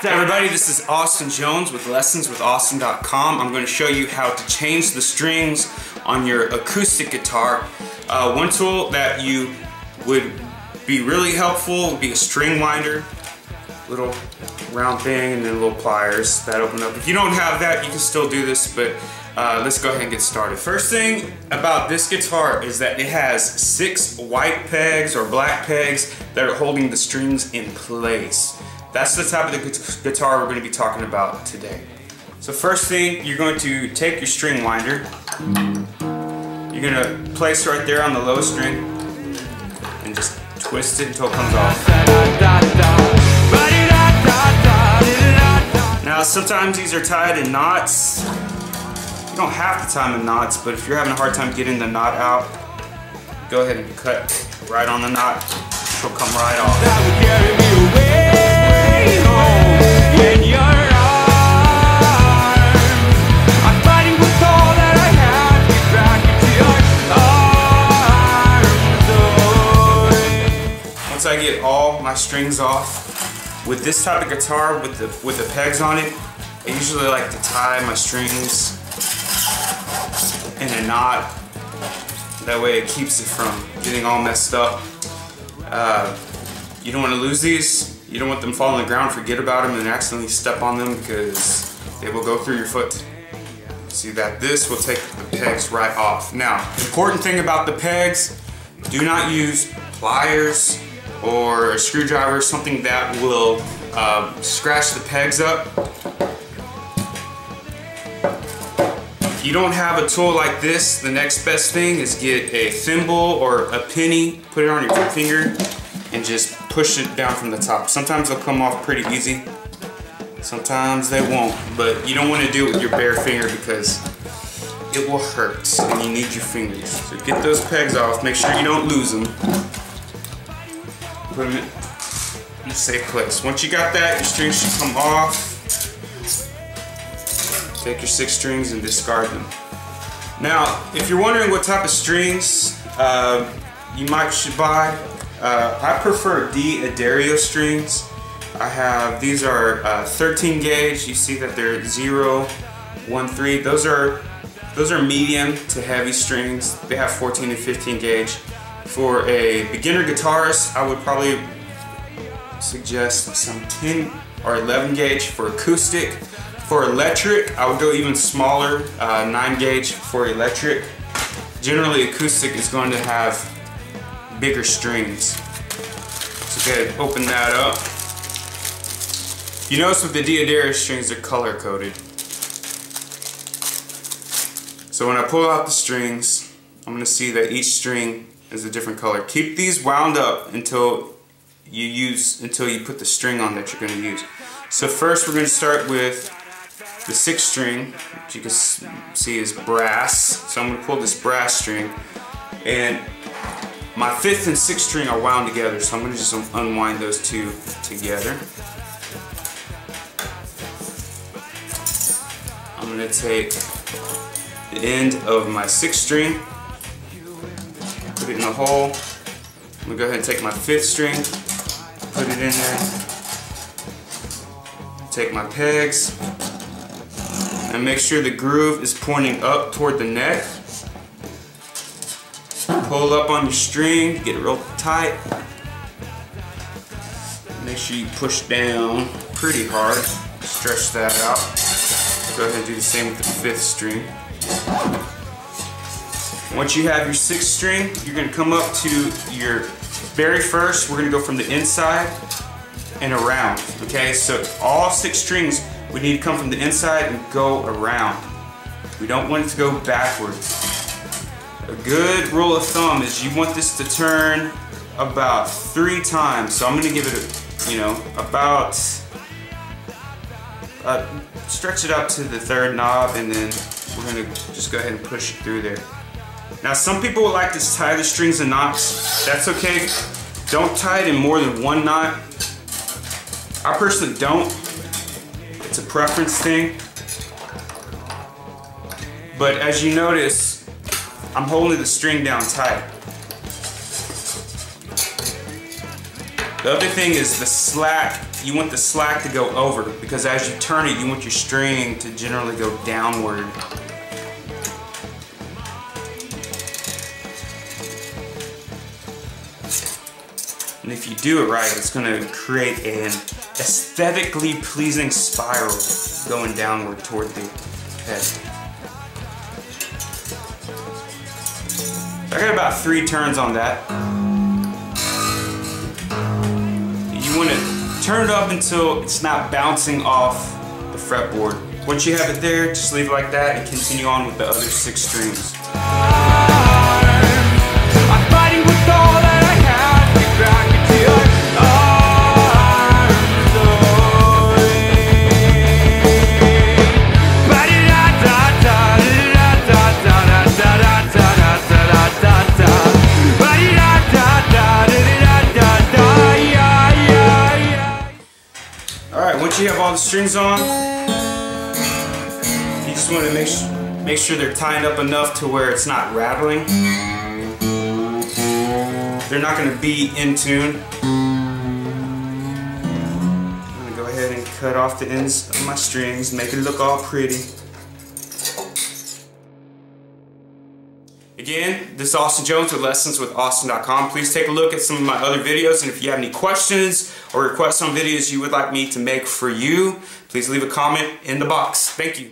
Everybody, this is Austin Jones with lessonswithaustin.com. I'm going to show you how to change the strings on your acoustic guitar. One tool that you would be really helpful would be a string winder. Little round thing and then little pliers that open up. If you don't have that, you can still do this, but let's go ahead and get started. First thing about this guitar is that it has 6 white pegs or black pegs that are holding the strings in place. That's the type of the guitar we're going to be talking about today. So first thing, you're going to take your string winder. You're going to place right there on the low string and just twist it until it comes off. Now sometimes these are tied in knots. You don't have to tie them in knots, but if you're having a hard time getting the knot out, go ahead and cut right on the knot. It'll come right off. Once I get all my strings off, with this type of guitar with the pegs on it, I usually like to tie my strings in a knot. That way it keeps it from getting all messed up. You don't want to lose these. You don't want them falling on the ground, forget about them, and accidentally step on them because they will go through your foot. See that this will take the pegs right off. Now, important thing about the pegs, do not use pliers or a screwdriver, something that will scratch the pegs up. If you don't have a tool like this, the next best thing is get a thimble or a penny, put it on your finger, and just push it down from the top. Sometimes they'll come off pretty easy, sometimes they won't, but you don't want to do it with your bare finger because it will hurt and you need your fingers. So get those pegs off, make sure you don't lose them. Put them in a safe place. Once you got that, your strings should come off. Take your 6 strings and discard them. Now, if you're wondering what type of strings you should buy, I prefer D'Addario strings. These are 13 gauge. You see that they're 0, 1, 3. Those are medium to heavy strings. They have 14 and 15 gauge. For a beginner guitarist, I would probably suggest some 10 or 11 gauge for acoustic. For electric, I would go even smaller, 9 gauge for electric. Generally, acoustic is going to have bigger strings. So go ahead and open that up. You notice with the D'Addario strings, they're color coded. So when I pull out the strings, I'm going to see that each string is a different color. Keep these wound up until you put the string on that you're going to use. So first we're going to start with the 6th string, which you can see is brass. So I'm going to pull this brass string, and my 5th and 6th string are wound together, so I'm going to just unwind those two together. I'm going to take the end of my 6th string, put it in the hole. I'm going to go ahead and take my 5th string, put it in there, take my pegs, and make sure the groove is pointing up toward the neck. Pull up on your string, get it real tight. Make sure you push down pretty hard, stretch that out. Go ahead and do the same with the 5th string. Once you have your 6th string, you're going to come up to your very first. We're going to go from the inside and around. Okay, so all 6 strings, we need to come from the inside and go around. We don't want it to go backwards. A good rule of thumb is you want this to turn about 3 times. So I'm going to give it about stretch it out to the 3rd knob, and then we're going to just go ahead and push it through there. Now some people would like to tie the strings in knots. That's okay. Don't tie it in more than 1 knot. I personally don't. It's a preference thing. But as you notice, I'm holding the string down tight. The other thing is the slack. You want the slack to go over, because as you turn it, you want your string to generally go downward. And if you do it right, it's going to create an aesthetically pleasing spiral going downward toward the head. I got about 3 turns on that. You want to turn it up until it's not bouncing off the fretboard. Once you have it there, just leave it like that and continue on with the other 6 strings. I'm fighting with all that I have, get back into your once you have all the strings on, you just want to make sure they're tied up enough to where it's not rattling. They're not going to be in tune. I'm going to go ahead and cut off the ends of my strings, make it look all pretty. Again, this is Austin Jones with lessonswithaustin.com. Please take a look at some of my other videos, and if you have any questions or requests on videos you would like me to make for you, please leave a comment in the box. Thank you.